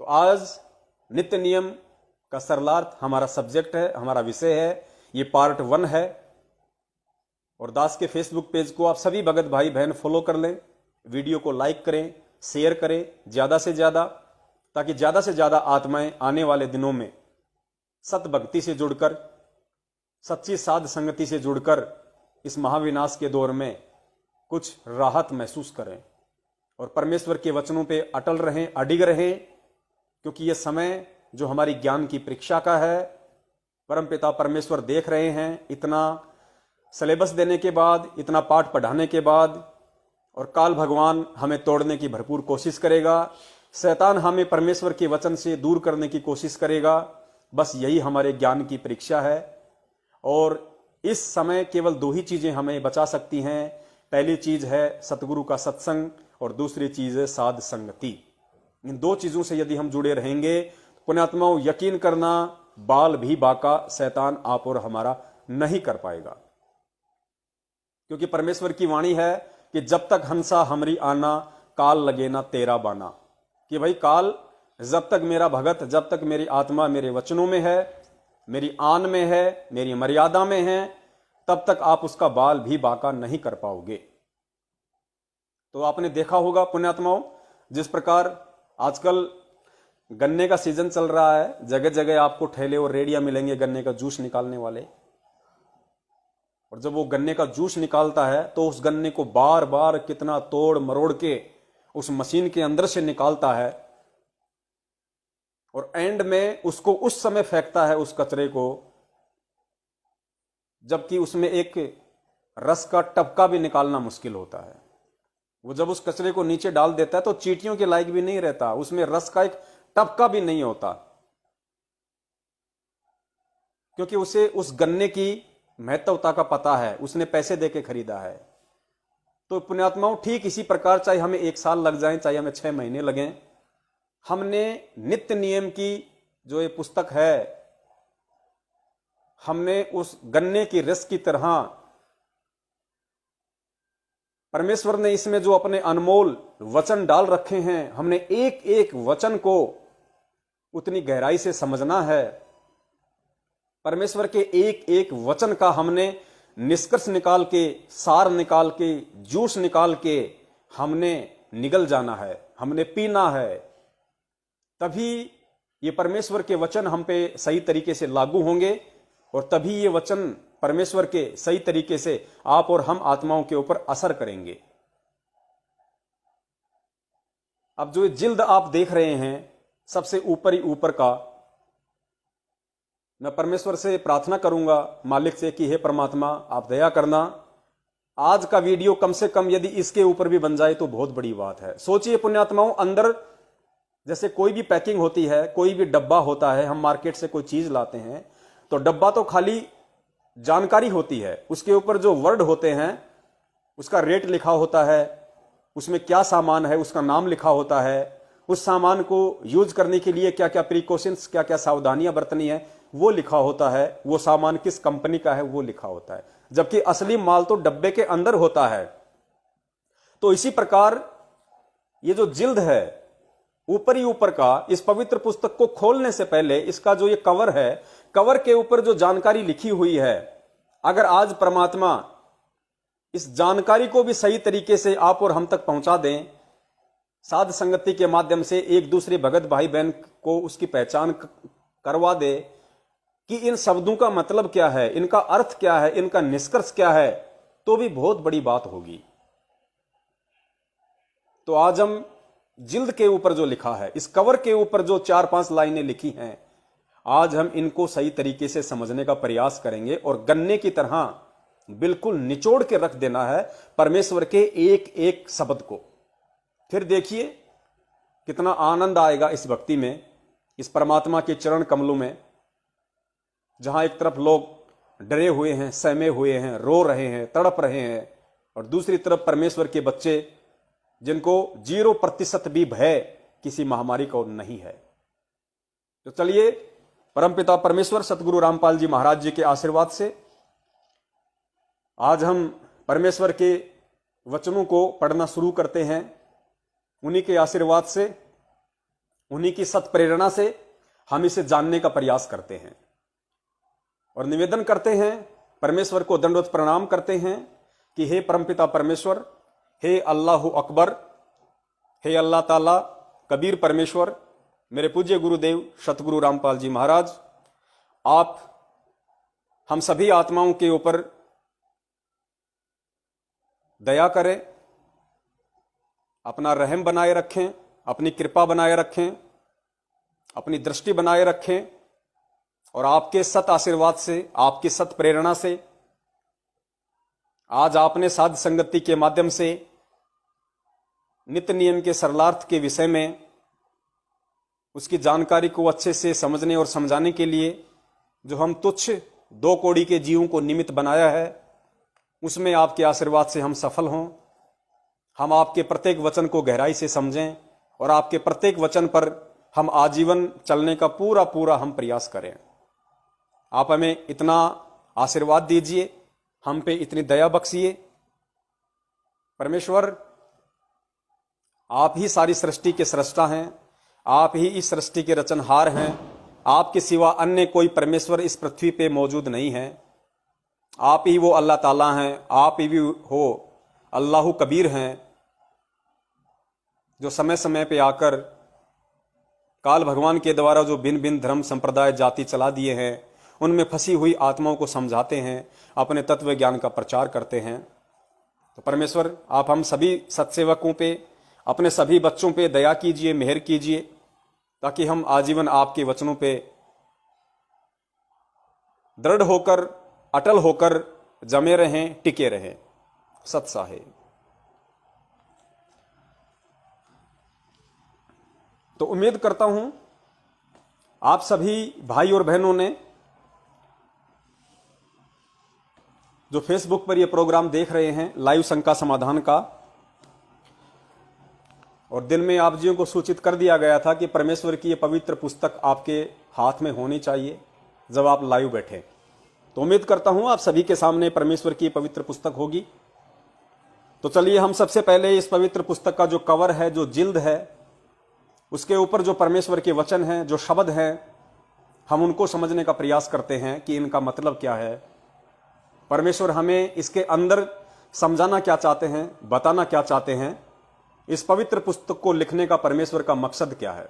तो आज नित्य नियम का सरलार्थ हमारा सब्जेक्ट है, हमारा विषय है। ये पार्ट 1 है। और दास के फेसबुक पेज को आप सभी भगत भाई बहन फॉलो कर लें, वीडियो को लाइक करें, शेयर करें ज्यादा से ज्यादा, ताकि ज्यादा से ज्यादा आत्माएं आने वाले दिनों में सत भक्ति से जुड़कर, सच्ची साध संगति से जुड़कर इस महाविनाश के दौर में कुछ राहत महसूस करें और परमेश्वर के वचनों पे अटल रहें, अडिग रहें, क्योंकि यह समय जो हमारी ज्ञान की परीक्षा का है, परमपिता परमेश्वर देख रहे हैं। इतना सिलेबस देने के बाद, इतना पाठ पढ़ाने के बाद, और काल भगवान हमें तोड़ने की भरपूर कोशिश करेगा, शैतान हमें परमेश्वर के वचन से दूर करने की कोशिश करेगा। बस यही हमारे ज्ञान की परीक्षा है। और इस समय केवल 2 ही चीजें हमें बचा सकती हैं। पहली चीज है सतगुरु का सत्संग और दूसरी चीज है साध संगति। इन 2 चीजों से यदि हम जुड़े रहेंगे, पुण्यात्माओं यकीन करना, बाल भी बाका शैतान आप और हमारा नहीं कर पाएगा। क्योंकि परमेश्वर की वाणी है कि जब तक हंसा हमरी आना, काल लगे ना तेरा बाना। कि भाई काल जब तक मेरा भगत, जब तक मेरी आत्मा मेरे वचनों में है, मेरी आन में है, मेरी मर्यादा में है, तब तक आप उसका बाल भी बाका नहीं कर पाओगे। तो आपने देखा होगा पुण्यात्माओं, जिस प्रकार आजकल गन्ने का सीजन चल रहा है, जगह जगह आपको ठेले और रेडियां मिलेंगे गन्ने का जूस निकालने वाले। और जब वो गन्ने का जूस निकालता है तो उस गन्ने को बार बार कितना तोड़ मरोड़ के उस मशीन के अंदर से निकालता है, और एंड में उसको उस समय फेंकता है उस कचरे को, जबकि उसमें एक रस का टपका भी निकालना मुश्किल होता है। वो जब उस कचरे को नीचे डाल देता है तो चींटियों के लायक भी नहीं रहता, उसमें रस का एक टपका भी नहीं होता, क्योंकि उसे उस गन्ने की महत्वता का पता है, उसने पैसे देके खरीदा है। तो पुण्यात्माओं ठीक इसी प्रकार, चाहे हमें 1 साल लग जाए, चाहे हमें 6 महीने लगें, हमने नित्य नियम की जो ये पुस्तक है, हमने उस गन्ने की रस की तरह परमेश्वर ने इसमें जो अपने अनमोल वचन डाल रखे हैं, हमने एक एक वचन को उतनी गहराई से समझना है। परमेश्वर के एक एक वचन का हमने निष्कर्ष निकाल के, सार निकाल के, जूस निकाल के हमने निगल जाना है, हमने पीना है। तभी ये परमेश्वर के वचन हम पे सही तरीके से लागू होंगे, और तभी ये वचन परमेश्वर के सही तरीके से आप और हम आत्माओं के ऊपर असर करेंगे। अब जो जिल्द आप देख रहे हैं सबसे ऊपर ही ऊपर का, मैं परमेश्वर से प्रार्थना करूंगा, मालिक से, कि हे परमात्मा आप दया करना, आज का वीडियो कम से कम यदि इसके ऊपर भी बन जाए तो बहुत बड़ी बात है। सोचिए पुण्यात्माओं, अंदर जैसे कोई भी पैकिंग होती है, कोई भी डब्बा होता है, हम मार्केट से कोई चीज लाते हैं तो डब्बा तो खाली जानकारी होती है, उसके ऊपर जो वर्ड होते हैं, उसका रेट लिखा होता है, उसमें क्या सामान है उसका नाम लिखा होता है, उस सामान को यूज करने के लिए क्या क्या प्रिकॉशंस, क्या क्या सावधानियां बरतनी है वो लिखा होता है, वो सामान किस कंपनी का है वो लिखा होता है, जबकि असली माल तो डब्बे के अंदर होता है। तो इसी प्रकार ये जो जिल्द है ऊपर ही ऊपर का, इस पवित्र पुस्तक को खोलने से पहले इसका जो ये कवर है, कवर के ऊपर जो जानकारी लिखी हुई है, अगर आज परमात्मा इस जानकारी को भी सही तरीके से आप और हम तक पहुंचा दें, साध संगति के माध्यम से एक दूसरे भगत भाई बहन को उसकी पहचान करवा दे कि इन शब्दों का मतलब क्या है, इनका अर्थ क्या है, इनका निष्कर्ष क्या है, तो भी बहुत बड़ी बात होगी। तो आज हम जिल्द के ऊपर जो लिखा है, इस कवर के ऊपर जो 4-5 लाइनें लिखी हैं, आज हम इनको सही तरीके से समझने का प्रयास करेंगे और गन्ने की तरह बिल्कुल निचोड़ के रख देना है परमेश्वर के एक एक शब्द को। फिर देखिए कितना आनंद आएगा इस भक्ति में, इस परमात्मा के चरण कमलों में, जहां एक तरफ लोग डरे हुए हैं, सहमे हुए हैं, रो रहे हैं, तड़प रहे हैं, और दूसरी तरफ परमेश्वर के बच्चे जिनको 0% भी भय किसी महामारी को नहीं है। तो चलिए परमपिता परमेश्वर सतगुरु रामपाल जी महाराज जी के आशीर्वाद से आज हम परमेश्वर के वचनों को पढ़ना शुरू करते हैं। उन्हीं के आशीर्वाद से, उन्हीं की सत प्रेरणा से हम इसे जानने का प्रयास करते हैं और निवेदन करते हैं, परमेश्वर को दंडवत प्रणाम करते हैं कि हे परमपिता परमेश्वर, हे अल्लाह अकबर, हे अल्लाह ताला, कबीर परमेश्वर, मेरे पूज्य गुरुदेव सतगुरु रामपाल जी महाराज, आप हम सभी आत्माओं के ऊपर दया करें, अपना रहम बनाए रखें, अपनी कृपा बनाए रखें, अपनी दृष्टि बनाए रखें और आपके सत आशीर्वाद से, आपकी सत प्रेरणा से आज आपने साध संगति के माध्यम से नित्य नियम के सरलार्थ के विषय में उसकी जानकारी को अच्छे से समझने और समझाने के लिए जो हम तुच्छ 2 कौड़ी के जीवों को निमित्त बनाया है, उसमें आपके आशीर्वाद से हम सफल हों। हम आपके प्रत्येक वचन को गहराई से समझें और आपके प्रत्येक वचन पर हम आजीवन चलने का पूरा पूरा हम प्रयास करें। आप हमें इतना आशीर्वाद दीजिए, हम पे इतनी दया बख्शिए। परमेश्वर, आप ही सारी सृष्टि के सृष्टा हैं, आप ही इस सृष्टि के रचनहार हैं। आपके सिवा अन्य कोई परमेश्वर इस पृथ्वी पे मौजूद नहीं है। आप ही वो अल्लाह ताला हैं, आप ही भी हो अल्लाह कबीर हैं, जो समय समय पे आकर काल भगवान के द्वारा जो भिन्न भिन्न धर्म संप्रदाय जाति चला दिए हैं, उनमें फंसी हुई आत्माओं को समझाते हैं, अपने तत्व ज्ञान का प्रचार करते हैं। तो परमेश्वर, आप हम सभी सत्सेवकों पे, अपने सभी बच्चों पे दया कीजिए, मेहर कीजिए, ताकि हम आजीवन आपके वचनों पे दृढ़ होकर, अटल होकर जमे रहें, टिके रहें। सत साहेब। तो उम्मीद करता हूं आप सभी भाई और बहनों ने जो फेसबुक पर ये प्रोग्राम देख रहे हैं लाइव शंका समाधान का, और दिन में आप जियों को सूचित कर दिया गया था कि परमेश्वर की ये पवित्र पुस्तक आपके हाथ में होनी चाहिए जब आप लाइव बैठे, तो उम्मीद करता हूं आप सभी के सामने परमेश्वर की पवित्र पुस्तक होगी। तो चलिए हम सबसे पहले इस पवित्र पुस्तक का जो कवर है, जो जिल्द है, उसके ऊपर जो परमेश्वर के वचन हैं, जो शब्द हैं, हम उनको समझने का प्रयास करते हैं कि इनका मतलब क्या है। परमेश्वर हमें इसके अंदर समझाना क्या चाहते हैं, बताना क्या चाहते हैं, इस पवित्र पुस्तक को लिखने का परमेश्वर का मकसद क्या है।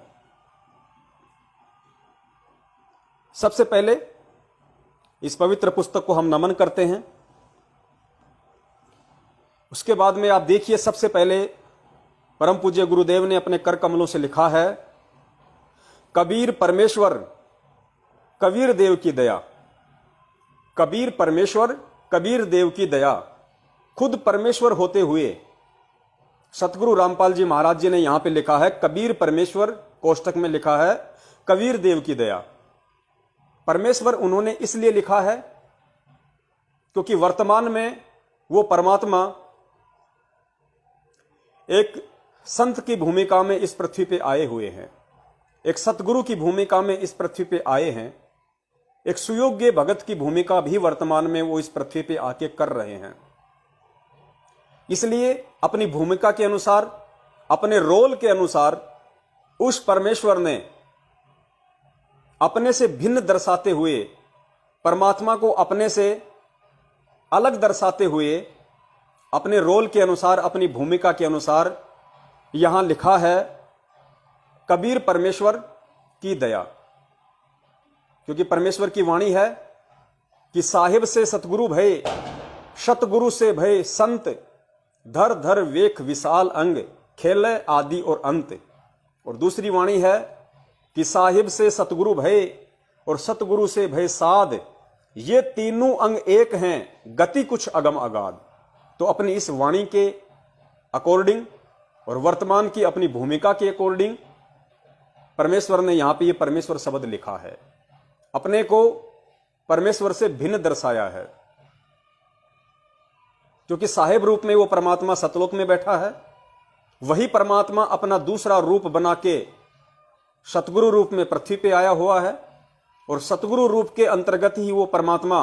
सबसे पहले इस पवित्र पुस्तक को हम नमन करते हैं। उसके बाद में आप देखिए, सबसे पहले परम पूज्य गुरुदेव ने अपने कर कमलों से लिखा है, कबीर परमेश्वर कबीर देव की दया। कबीर परमेश्वर कबीर देव की दया। खुद परमेश्वर होते हुए सतगुरु रामपाल जी महाराज जी ने यहां पे लिखा है, कबीर परमेश्वर, कोष्टक में लिखा है कबीर देव की दया। परमेश्वर उन्होंने इसलिए लिखा है क्योंकि वर्तमान में वो परमात्मा एक संत की भूमिका में इस पृथ्वी पे आए हुए हैं, एक सतगुरु की भूमिका में इस पृथ्वी पे आए हैं, एक सुयोग्य भगत की भूमिका भी वर्तमान में वो इस पृथ्वी पे आके कर रहे हैं। इसलिए अपनी भूमिका के अनुसार, अपने रोल के अनुसार उस परमेश्वर ने अपने से भिन्न दर्शाते हुए, परमात्मा को अपने से अलग दर्शाते हुए, अपने रोल के अनुसार, अपनी भूमिका के अनुसार यहां लिखा है कबीर परमेश्वर की दया। क्योंकि परमेश्वर की वाणी है कि साहिब से सतगुरु भय, सतगुरु से भय संत, धर धर वेख विशाल अंग, खेले आदि और अंत। और दूसरी वाणी है कि साहिब से सतगुरु भय और सतगुरु से भय साध, ये तीनों अंग एक हैं, गति कुछ अगम अगाध। तो अपनी इस वाणी के अकॉर्डिंग और वर्तमान की अपनी भूमिका के अकॉर्डिंग परमेश्वर ने यहां पे ये परमेश्वर शब्द लिखा है, अपने को परमेश्वर से भिन्न दर्शाया है। क्योंकि साहेब रूप में वो परमात्मा सतलोक में बैठा है, वही परमात्मा अपना दूसरा रूप बना के सतगुरु रूप में पृथ्वी पे आया हुआ है, और सतगुरु रूप के अंतर्गत ही वो परमात्मा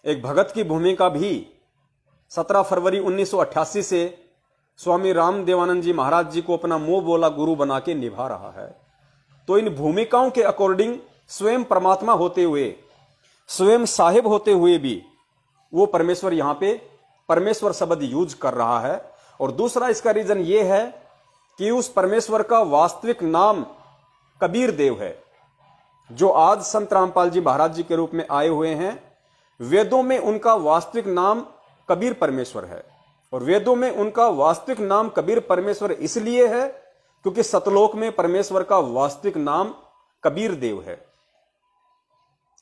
एक भगत की भूमिका भी 17 फरवरी 1988 से स्वामी राम देवानंद जी महाराज जी को अपना मुंह बोला गुरु बना के निभा रहा है। तो इन भूमिकाओं के अकॉर्डिंग स्वयं परमात्मा होते हुए, स्वयं साहिब होते हुए भी वो परमेश्वर यहां पे परमेश्वर शब्द यूज कर रहा है। और दूसरा इसका रीजन ये है कि उस परमेश्वर का वास्तविक नाम कबीर देव है, जो आज संत रामपाल जी महाराज जी के रूप में आए हुए हैं। वेदों में उनका वास्तविक नाम कबीर परमेश्वर है, और वेदों में उनका वास्तविक नाम कबीर परमेश्वर इसलिए है क्योंकि सतलोक में परमेश्वर का वास्तविक नाम कबीर देव है।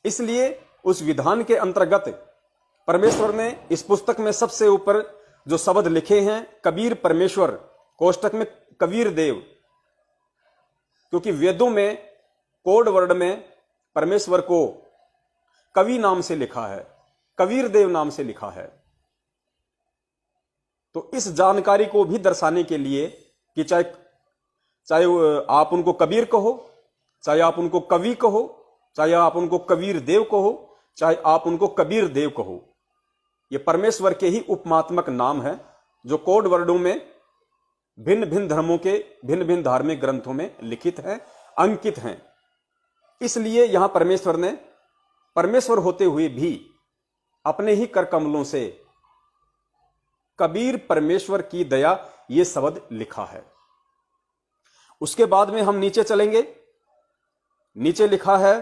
इसलिए उस विधान के अंतर्गत परमेश्वर ने इस पुस्तक में सबसे ऊपर जो शब्द लिखे हैं कबीर परमेश्वर, कोष्टक में कबीर देव, क्योंकि वेदों में कोड वर्ड में परमेश्वर को कवि नाम से लिखा है, कबीर देव नाम से लिखा है। तो इस जानकारी को भी दर्शाने के लिए कि चाहे आप उनको कबीर कहो, चाहे आप उनको कवि कहो, चाहे आप उनको कबीर देव कहो, चाहे आप उनको कबीर देव कहो, ये परमेश्वर के ही उपमात्मक नाम है जो कोड वर्डों में भिन्न भिन्न धर्मों के भिन्न भिन्न धार्मिक ग्रंथों में लिखित हैं, अंकित हैं। इसलिए यहां परमेश्वर ने परमेश्वर होते हुए भी अपने ही कर कमलों से कबीर परमेश्वर की दया ये शब्द लिखा है। उसके बाद में हम नीचे चलेंगे। नीचे लिखा है